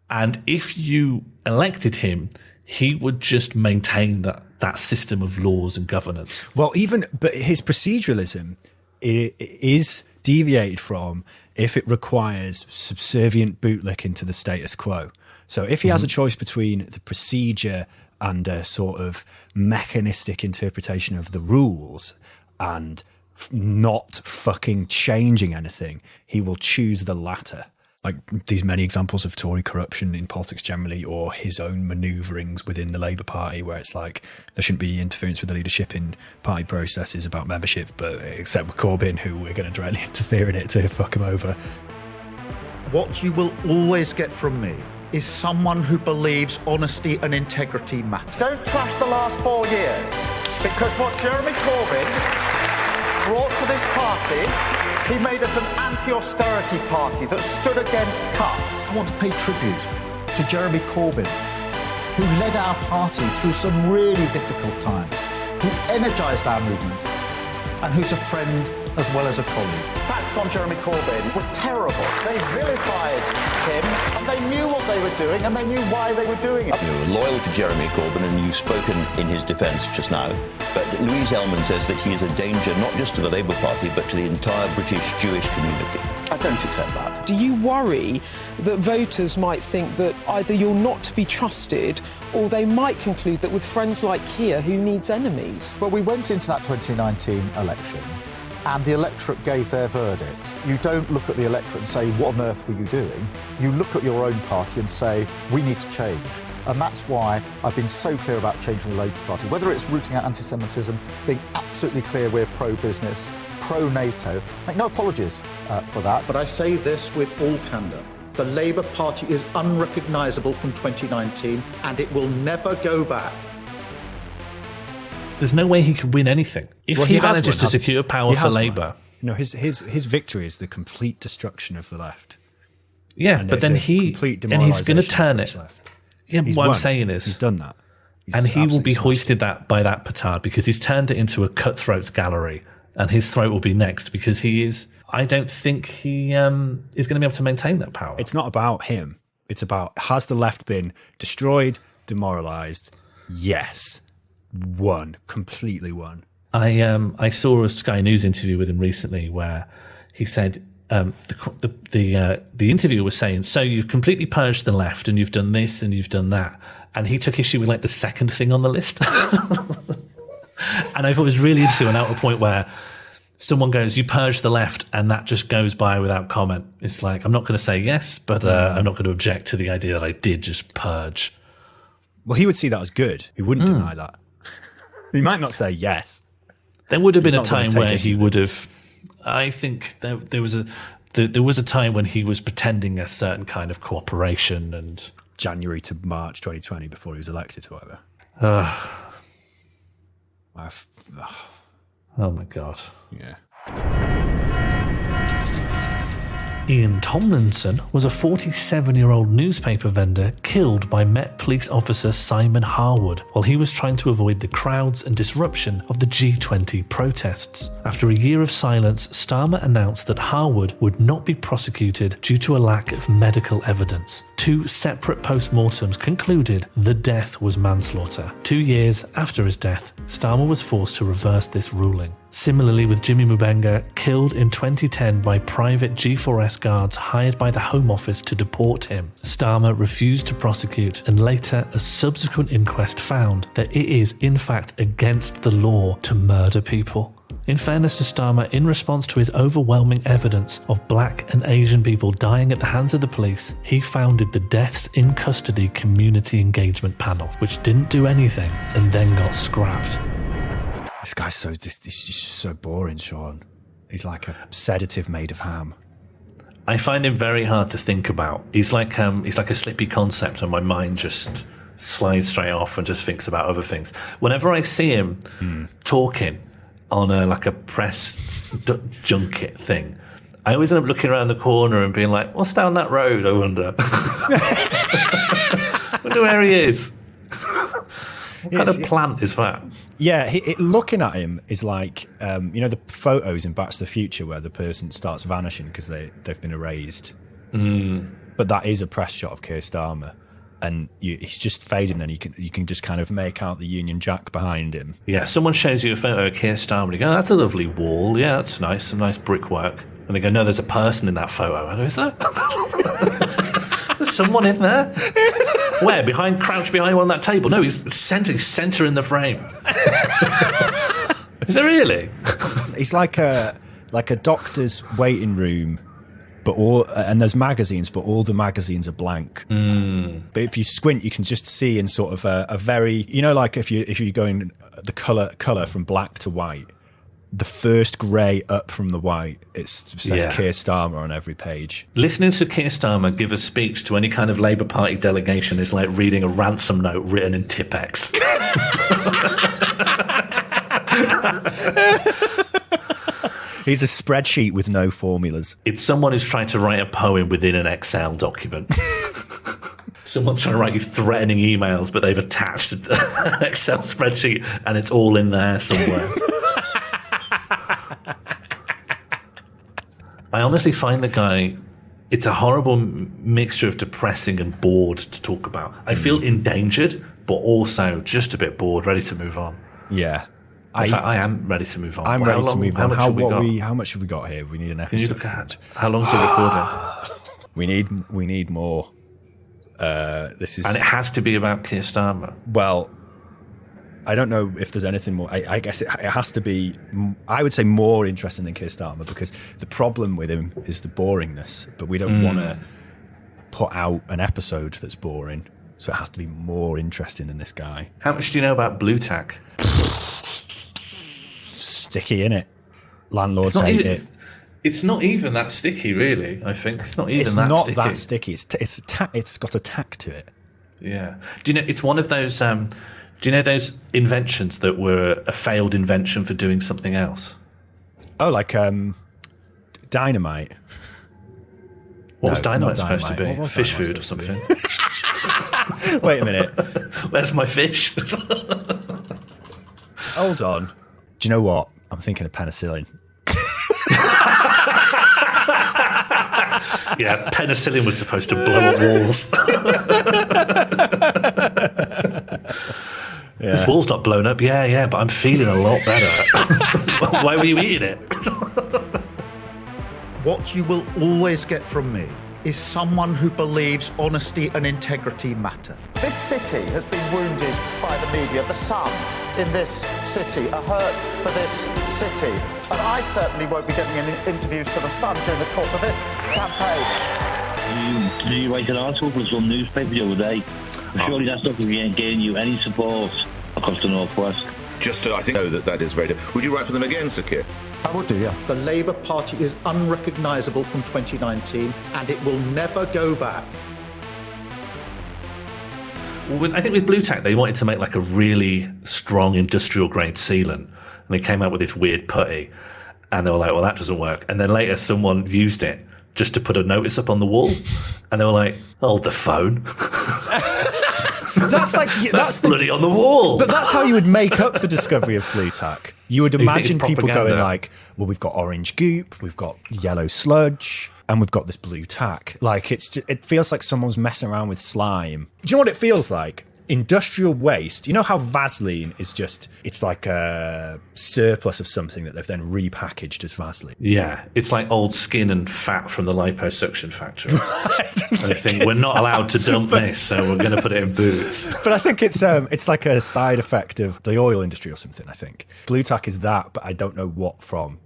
and if you elected him, he would just maintain that system of laws and governance. Well, but his proceduralism is deviated from if it requires subservient bootlicking to the status quo. So if he has a choice between the procedure and a sort of mechanistic interpretation of the rules and not fucking changing anything, he will choose the latter. Like these many examples of Tory corruption in politics generally, or his own manoeuvrings within the Labour Party, where it's like there shouldn't be interference with the leadership in party processes about membership, but except with Corbyn, who we're going to directly interfere in it to fuck him over. What you will always get from me is someone who believes honesty and integrity matter. Don't trash the last 4 years, because what Jeremy Corbyn brought to this party, he made us an anti-austerity party that stood against cuts. I want to pay tribute to Jeremy Corbyn, who led our party through some really difficult times, who energised our movement, and who's a friend as well as a colleague. Facts on Jeremy Corbyn were terrible. They vilified him, and they knew what they were doing, and they knew why they were doing it. You're loyal to Jeremy Corbyn, and you've spoken in his defence just now. But Louise Ellman says that he is a danger not just to the Labour Party, but to the entire British Jewish community. I don't accept that. Do you worry that voters might think that either you're not to be trusted, or they might conclude that with friends like Keir, who needs enemies? Well, we went into that 2019 election, and the electorate gave their verdict. You don't look at the electorate and say, what on earth were you doing? You look at your own party and say, we need to change. And that's why I've been so clear about changing the Labour Party, whether it's rooting out anti-Semitism, being absolutely clear we're pro-business, pro-NATO. Make no apologies for that, but I say this with all candour. The Labour Party is unrecognisable from 2019, and it will never go back. There's no way he could win anything. If he manages to secure power for Labour. No, his victory is the complete destruction of the left. Yeah, but then he's going to turn it. Yeah, what I'm saying is he's done that. And he will be hoisted by that petard because he's turned it into a cutthroat's gallery, and his throat will be next because he is. I don't think he is going to be able to maintain that power. It's not about him. It's about, has the left been destroyed, demoralised? Yes. Completely won. I saw a Sky News interview with him recently where he said the interviewer was saying, so you've completely purged the left and you've done this and you've done that. And he took issue with like the second thing on the list. And I thought it was really interesting when at a point where someone goes, you purge the left, and that just goes by without comment. It's like, I'm not going to say yes, but I'm not going to object to the idea that I did just purge. Well, he would see that as good. He wouldn't deny that. He might not say yes. There would have been a time where he would have. I think there was a time when he was pretending a certain kind of cooperation and January to March 2020 before he was elected, or whatever. Oh my God. Yeah. Ian Tomlinson was a 47-year-old newspaper vendor killed by Met Police officer Simon Harwood while he was trying to avoid the crowds and disruption of the G20 protests. After a year of silence, Starmer announced that Harwood would not be prosecuted due to a lack of medical evidence. 2 separate post-mortems concluded the death was manslaughter. 2 years after his death, Starmer was forced to reverse this ruling. Similarly with Jimmy Mubenga, killed in 2010 by private G4S guards hired by the Home Office to deport him. Starmer refused to prosecute, and later a subsequent inquest found that it is in fact against the law to murder people. In fairness to Starmer, in response to his overwhelming evidence of black and Asian people dying at the hands of the police, he founded the Deaths in Custody Community Engagement Panel, which didn't do anything and then got scrapped. This guy's he's just so boring, Sean. He's like a sedative made of ham. I find him very hard to think about. He's like a slippy concept, and my mind just slides straight off and just thinks about other things. Whenever I see him talking on a press junket thing, I always end up looking around the corner and being like, "What's down that road? I wonder." Wonder where he is. What kind of plant is that? Yeah, looking at him is like, the photos in Back to the Future where the person starts vanishing because they've been erased. But that is a press shot of Keir Starmer. And he's just fading, and you can just kind of make out the Union Jack behind him. Yeah, someone shows you a photo of Keir Starmer, and you go, "Oh, that's a lovely wall. Yeah, that's nice, some nice brickwork." And they go, "No, there's a person in that photo." I go, "Is there? There's someone in there? Where? Crouched behind one on that table? No, he's center in the frame." Is there really? He's like a doctor's waiting room, and there's magazines, but all the magazines are blank. But if you squint, you can just see in sort of a very, like if you're going the color from black to white, the first grey up from the white, it says Keir Starmer on every page. Listening to Keir Starmer give a speech to any kind of Labour Party delegation is like reading a ransom note written in Tipex. He's a spreadsheet with no formulas. It's someone who's trying to write a poem within an Excel document. Someone's trying to write you threatening emails, but they've attached an Excel spreadsheet and it's all in there somewhere. I honestly find the guy, it's a horrible mixture of depressing and bored to talk about. I feel endangered, but also just a bit bored, ready to move on. Yeah. In fact, I am ready to move on. I'm ready to move on. How much have we got here? We need an episode. Can you look at how long's the recording? We need more. And it has to be about Keir Starmer. Well, I don't know if there's anything more. I guess it has to be, I would say, more interesting than Keir Starmer, because the problem with him is the boringness, but we don't want to put out an episode that's boring, so it has to be more interesting than this guy. How much do you know about blue tack? Sticky, innit? Landlords hate it. It's not even that sticky, really, I think. It's not even that sticky. It's got a tack to it. Yeah. Do you know, it's one of those... do you know those inventions that were a failed invention for doing something else? Oh, like dynamite. What was dynamite supposed to be? Fish food or something? Wait a minute. Where's my fish? Hold on. Do you know what? I'm thinking of penicillin. Yeah, penicillin was supposed to blow up walls. Yeah. This wall's not blown up. Yeah, but I'm feeling a lot better. Why were you eating it? What you will always get from me is someone who believes honesty and integrity matter. This city has been wounded by the media. The Sun in this city are hurt for this city. And I certainly won't be getting any interviews to the Sun during the course of this campaign. Did you write an article for some newspaper the other day? Surely that's not getting you any support across the Northwest. I think that is very... Would you write for them again, Sir Keir? I would do, yeah. The Labour Party is unrecognisable from 2019 and it will never go back. I think with blue tack, they wanted to make like a really strong industrial grade sealant. And they came out with this weird putty. And they were like, well, that doesn't work. And then later someone used it just to put a notice up on the wall. And they were like, oh, the phone. That's bloody on the wall. But that's how you would make up the discovery of blue tack. You would imagine people going like, well, we've got orange goop, we've got yellow sludge, and we've got this blue tack. Like, it feels like someone's messing around with slime. Do you know what it feels like? Industrial waste. You know how Vaseline is it's like a surplus of something that they've then repackaged as Vaseline. Yeah, it's like old skin and fat from the liposuction factory. And they think, we're not allowed to dump this, so we're going to put it in boots. But I think it's like a side effect of the oil industry or something, I think. Blue tack is that, but I don't know what from.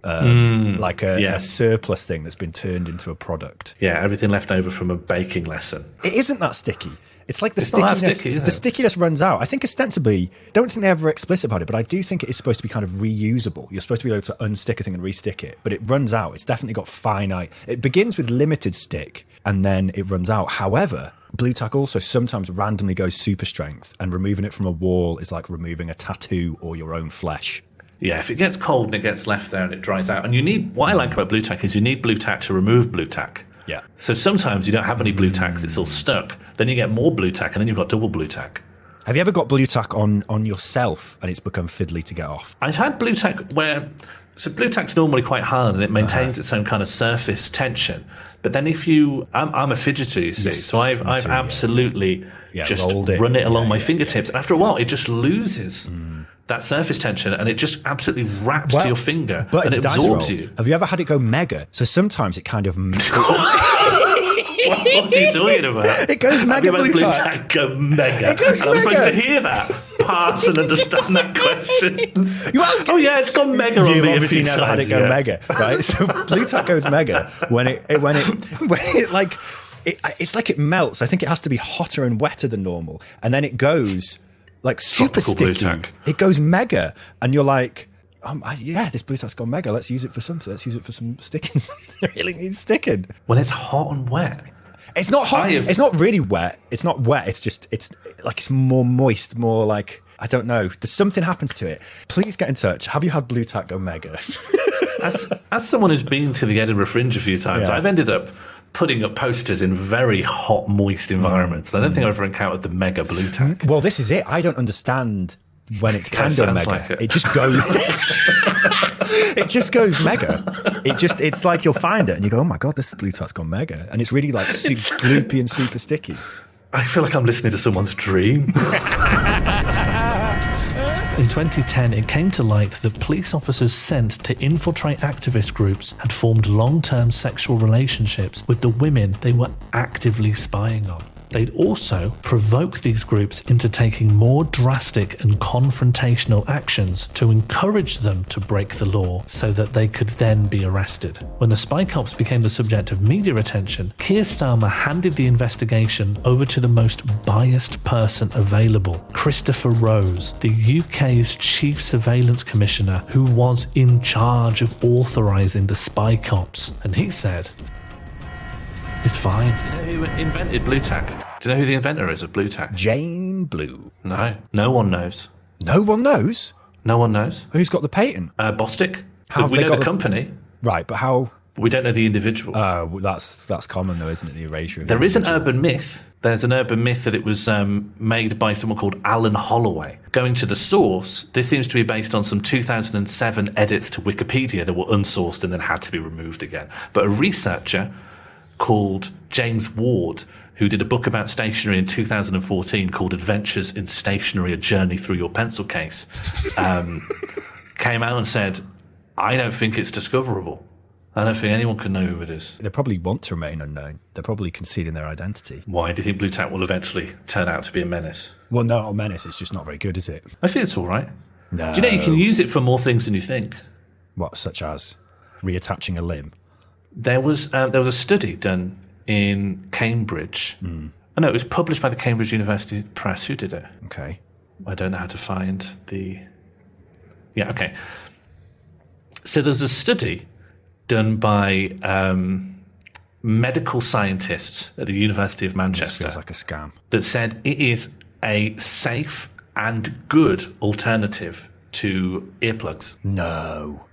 Like a surplus thing that's been turned into a product. Yeah, everything left over from a baking lesson. It isn't that sticky. It's like the stickiness. The stickiness runs out. I think ostensibly, don't think they're ever explicit about it, but I do think it is supposed to be kind of reusable. You're supposed to be able to unstick a thing and restick it, but it runs out. It's definitely got finite. It begins with limited stick and then it runs out. However, blue tack also sometimes randomly goes super strength, and removing it from a wall is like removing a tattoo or your own flesh. Yeah, if it gets cold and it gets left there and it dries out, and what I like about blue tack is you need blue tack to remove blue tack. Yeah. So sometimes you don't have any blue tack because it's all stuck. Then you get more blue tack and then you've got double blue tack. Have you ever got blue tack on yourself and it's become fiddly to get off? I've had blue tack so blue tack's normally quite hard and it maintains its own kind of surface tension. But then I'm a fidgeter, you see, yes, so I've absolutely just run it along my fingertips. And after a while, it just loses that surface tension and it just absolutely wraps to your finger and it absorbs you. Have you ever had it go mega? So sometimes it kind of... What are you talking about? It goes mega blue tack. Go mega. I'm supposed to hear that, pass and understand that question. Oh yeah, it's gone mega on me. You've obviously never had it go mega, right? So blue tack goes mega when it like it's like it melts. I think it has to be hotter and wetter than normal, and then it goes like super sticky. It goes mega, and you're like, this blue tack's gone mega. Let's use it for something. Let's use it for some sticking. Something that really needs sticking. When it's hot and wet. It's not hot. It's not really wet. It's not wet. It's like it's more moist, more like, I don't know. There's something happens to it. Please get in touch. Have you had blue tack go mega? As someone who's been to the Edinburgh Fringe a few times, I've ended up putting up posters in very hot, moist environments. I don't think I've ever encountered the mega blue tack. Well, this is it. I don't understand when it can go mega. Like it just goes. It just goes mega. It's like you'll find it and you go, oh my god, this blue tack's gone mega, and it's really like super gloopy and super sticky. I feel like I'm listening to someone's dream. In 2010, it came to light that police officers sent to infiltrate activist groups had formed long-term sexual relationships with the women they were actively spying on. They'd also provoke these groups into taking more drastic and confrontational actions to encourage them to break the law so that they could then be arrested. When the spy cops became the subject of media attention, Keir Starmer handed the investigation over to the most biased person available, Christopher Rose, the UK's chief surveillance commissioner who was in charge of authorising the spy cops. And he said, it's fine. Do you know who invented blue tack? Do you know who the inventor is of blue tack? Jane Blue. No one knows. No one knows? No one knows. Who's got the patent? Bostik. We know the company. Right, but how? We don't know the individual. That's common though, isn't it? The erasure of There is an urban myth. There's an urban myth that it was made by someone called Alan Holloway. Going to the source, this seems to be based on some 2007 edits to Wikipedia that were unsourced and then had to be removed again. But a researcher called James Ward, who did a book about stationery in 2014 called Adventures in Stationery, A Journey Through Your Pencil Case, came out and said, I don't think it's discoverable. I don't think anyone can know who it is. They probably want to remain unknown. They're probably concealing their identity. Why do you think blue tack will eventually turn out to be a menace? Well, no, not a menace. It's just not very good, is it? I think it's all right. No. Do you know you can use it for more things than you think? What, such as reattaching a limb? There was a study done in Cambridge. Oh, no, it was published by the Cambridge University Press. Who did it? Okay. I don't know how to find the... Yeah, okay. So there's a study done by medical scientists at the University of Manchester. This feels like a scam. That said it is a safe and good alternative to earplugs. No.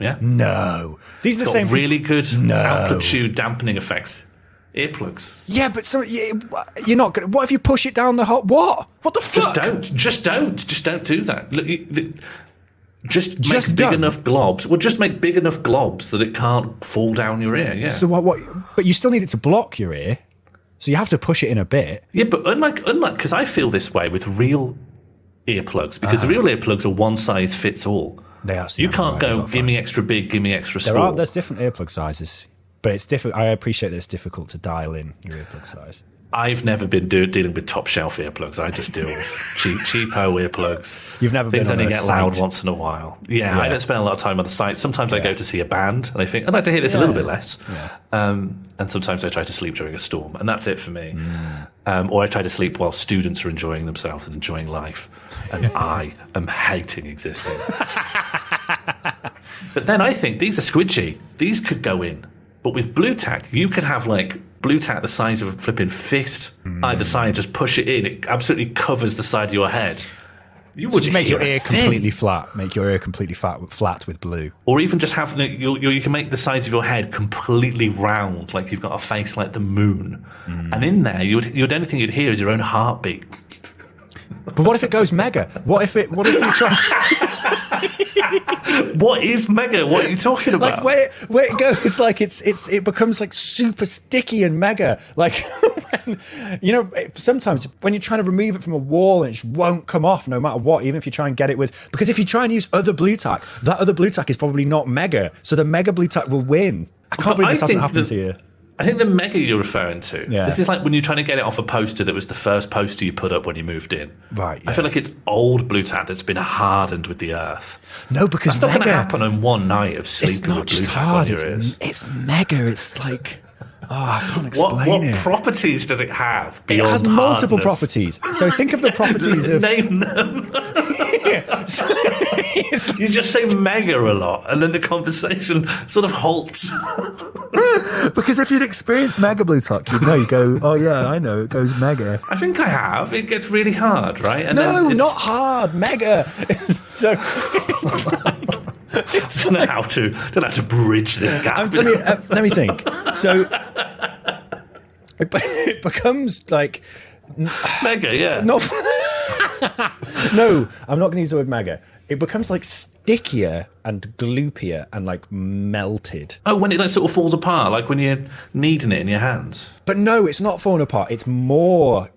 Yeah? No. These are the Got same... really good No. amplitude dampening effects. Earplugs. Yeah, but you're not going to... What if you push it down the hole? What? What the fuck? Just don't do that. Look, just make big enough globs. Well, just make big enough globs that it can't fall down your ear, yeah. So what? But you still need it to block your ear. So you have to push it in a bit. Yeah, but unlike, because I feel this way with real earplugs, because the real earplugs are one size fits all. They are. You can't go, give me extra big, give me extra small. There's different earplug sizes, but it's difficult. I appreciate that it's difficult to dial in your earplug size. I've never been dealing with top shelf earplugs. I just deal with cheapo earplugs. You've never Things been on only a get site. loud once in a while. Yeah, I don't spend a lot of time on the site. Sometimes I go to see a band and I think I'd like to hear this a little bit less. And sometimes I try to sleep during a storm, and that's it for me. Or I try to sleep while students are enjoying themselves and enjoying life, and I am hating existing. But then I think these are squidgy. These could go in. But with blue tack, you could have like blue tack the size of a flipping fist either side, just push it in. It absolutely covers the side of your head. You would just make your ear completely flat. Make your ear completely flat with blue. Or even just have you can make the size of your head completely round, like you've got a face like the moon. And in there, you'd only thing you'd hear is your own heartbeat. But what if it goes mega? What if you try? What is mega? What are you talking about? Like where it goes, like it becomes like super sticky and mega. Like sometimes when you're trying to remove it from a wall and it just won't come off no matter what, even if you try and get it with. Because if you try and use other blue tack, that other blue tack is probably not mega, so the mega blue tack will win. I can't believe this hasn't happened to you. I think the mega you're referring to, yeah. This is like when you're trying to get it off a poster that was the first poster you put up when you moved in. Right. Yeah. I feel like it's old blue tack that's been hardened with the earth. No, because that's not going to happen in one night of sleeping with blue tack on your ears. It's mega. It's like... Oh, I can't explain what it. What properties does it have? It has multiple properties. So think of the properties of... Name them. You just say mega a lot, and then the conversation sort of halts. Because if you'd experienced mega blue tack, you go, oh yeah, I know, it goes mega. I think I have. It gets really hard, right? And no, not hard, mega. So... I don't know how to bridge this gap. Let me think. So it becomes like mega, yeah. No, I'm not going to use the word mega. It becomes like stickier and gloopier and like melted. Oh, when it like sort of falls apart, like when you're kneading it in your hands. But no, it's not falling apart. It's more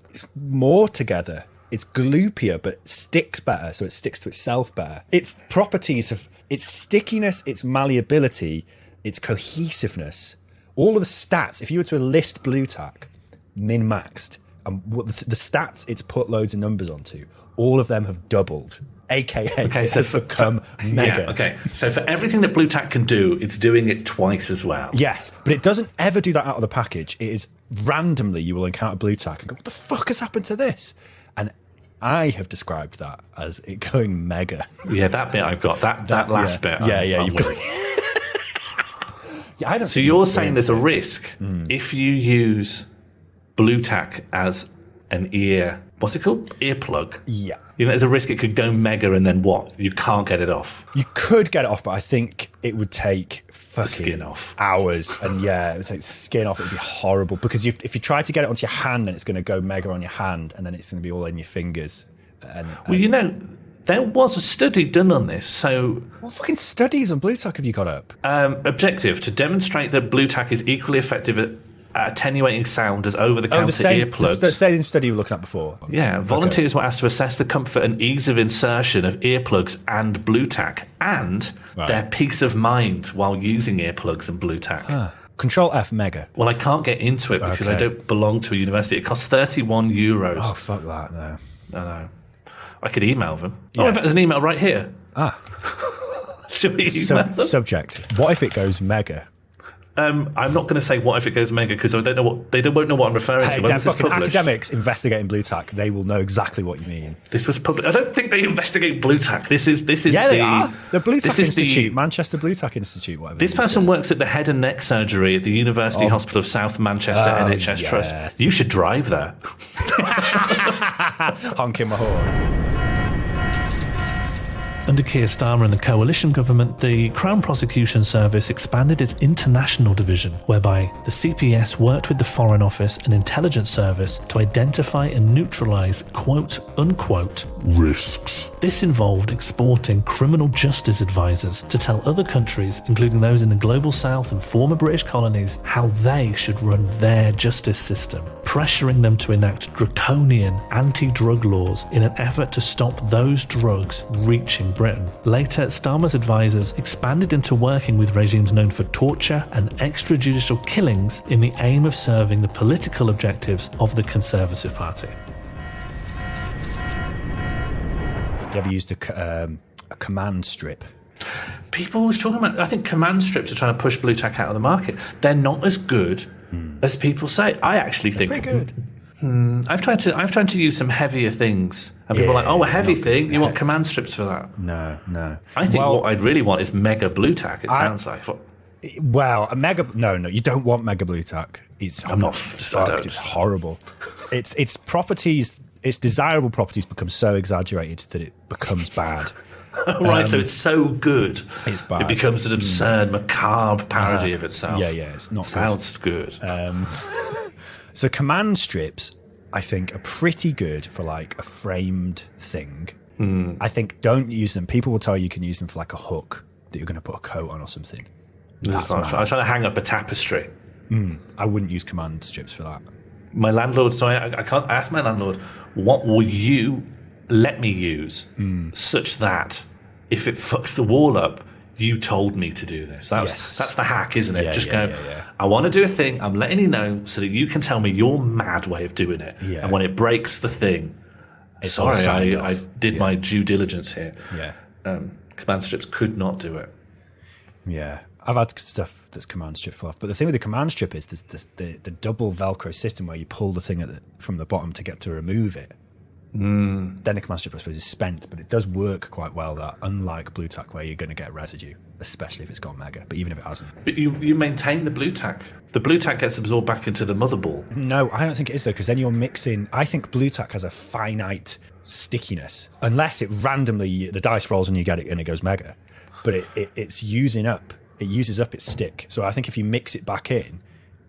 together. It's gloopier, but it sticks better, so it sticks to itself better. Its properties of its stickiness, its malleability, its cohesiveness, all of the stats. If you were to list blue tack, min-maxed, and the stats it's put loads of numbers onto, all of them have doubled. AKA, it has become mega. Yeah, okay, so for everything that blue tack can do, it's doing it twice as well. Yes, but it doesn't ever do that out of the package. It is randomly you will encounter blue tack and go, what the fuck has happened to this? And I have described that as it going mega. Yeah, that bit I've got. That last bit. Yeah, you've got. Yeah, I don't. So you're saying there's a risk if you use blue tack as an ear. What's it called? Earplug. Yeah. There's a risk it could go mega and then what? You can't get it off. You could get it off, but I think it would take fucking skin off hours. And yeah, it would take skin off. It would be horrible because if you try to get it onto your hand, then it's going to go mega on your hand, and then it's going to be all in your fingers. Well, there was a study done on this. So, what fucking studies on blue tack have you got up? Objective to demonstrate that blue tack is equally effective attenuating sound as over-the-counter earplugs. The same study you were looking at before. Yeah, volunteers were asked to assess the comfort and ease of insertion of earplugs and blue tack, and their peace of mind while using earplugs and blue tack. Control F mega. Well, I can't get into it because I don't belong to a university. It costs €31. Oh, fuck that, no. I know. I could email them. Yeah. Oh, in fact, there's an email right here. Should we email them? Subject. What if it goes mega? I'm not going to say what if it goes mega because I don't know what they won't know what I'm referring to. Hey, they're fucking academics investigating blue tack. They will know exactly what you mean. This was public. I don't think they investigate blue tack. This is they are. The Blue Tack Institute, Manchester Blue Tack Institute. Whatever. This person works at the head and neck surgery at the University Hospital of South Manchester NHS Trust. You should drive there. Honking my horn. Under Keir Starmer and the coalition government, the Crown Prosecution Service expanded its international division, whereby the CPS worked with the Foreign Office and Intelligence Service to identify and neutralise quote-unquote risks. This involved exporting criminal justice advisors to tell other countries, including those in the Global South and former British colonies, how they should run their justice system, pressuring them to enact draconian anti-drug laws in an effort to stop those drugs reaching Britain. Later, Starmer's advisors expanded into working with regimes known for torture and extrajudicial killings in the aim of serving the political objectives of the Conservative Party. You ever used a command strip? People always talking about, I think command strips are trying to push blue tack out of the market. They're not as good as people say. I actually think pretty good. I've tried to use some heavier things, and people are like, "Oh, a heavy thing? You want command strips for that?" No. I think what I'd really want is mega blue tack. It sounds like. Well, a mega. No, you don't want mega blue tack. I'm not fucked. It's horrible. Its properties, its desirable properties, become so exaggerated that it becomes bad. Right, so it's so good. It's bad. It becomes an absurd, macabre parody of itself. Yeah, it's not. Sounds good. So command strips, I think, are pretty good for like a framed thing. I think don't use them. People will tell you can use them for like a hook that you're going to put a coat on or something. I was trying to hang up a tapestry. I wouldn't use command strips for that. My landlord, so I can't ask my landlord, what will you let me use such that if it fucks the wall up, you told me to do this. That's the hack, isn't it? I want to do a thing, I'm letting you know so that you can tell me your mad way of doing it. And when it breaks the thing, I did my due diligence here. Command strips could not do it. Yeah. I've had stuff that's command strip fluff, but the thing with the command strip is the double Velcro system where you pull the thing from the bottom to get to remove it. Then the command strip, I suppose, is spent, but it does work quite well. That unlike blue tack, where you're going to get residue, especially if it's gone mega. But even if it hasn't, but you maintain the blue tack. The blue tack gets absorbed back into the motherboard. No, I don't think it is though, because then you're mixing. I think blue tack has a finite stickiness, unless it randomly the dice rolls and you get it and it goes mega. But it's using up. It uses up its stick. So I think if you mix it back in,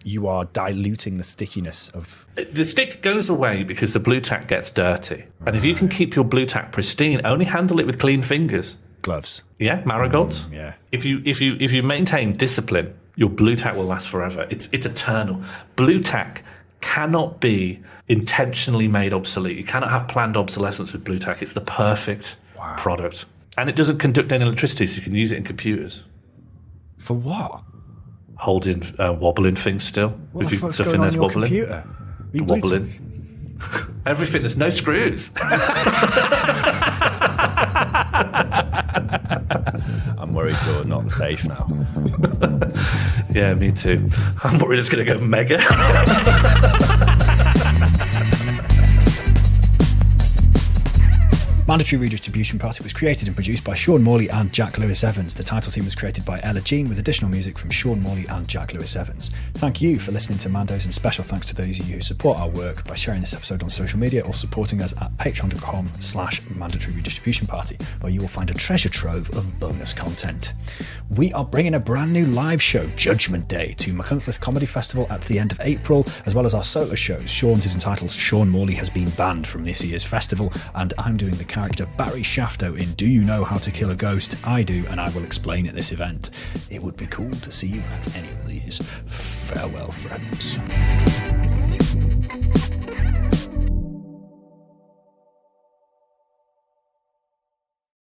you are diluting the stickiness of... The stick goes away because the blue tack gets dirty. And if you can keep your blue tack pristine, only handle it with clean fingers. Gloves. Yeah, marigolds. Yeah. If you maintain discipline, your blue tack will last forever. It's eternal. Blue tack cannot be intentionally made obsolete. You cannot have planned obsolescence with blue tack. It's the perfect product. And it doesn't conduct any electricity, so you can use it in computers. For what? Holding, wobbling things still. What if the fuck's going on in your computer? Wobbling. Everything, there's no screws. I'm worried you're not safe now. Yeah, me too. I'm worried it's going to go mega. Mandatory Redistribution Party was created and produced by Sean Morley and Jack Lewis Evans. The title theme was created by Ella Jean with additional music from Sean Morley and Jack Lewis Evans. Thank you for listening to Mandos, and special thanks to those of you who support our work by sharing this episode on social media or supporting us at patreon.com/mandatory redistribution party, where you will find a treasure trove of bonus content. We are bringing a brand new live show, Judgment Day, to Machynlleth Comedy Festival at the end of April, as well as our solo shows. Sean's is entitled Sean Morley Has Been Banned from this year's festival, and I'm doing the character Barry Shafto in Do You Know How to Kill a Ghost? I do, and I will explain at this event. It would be cool to see you at any of these. Farewell, friends.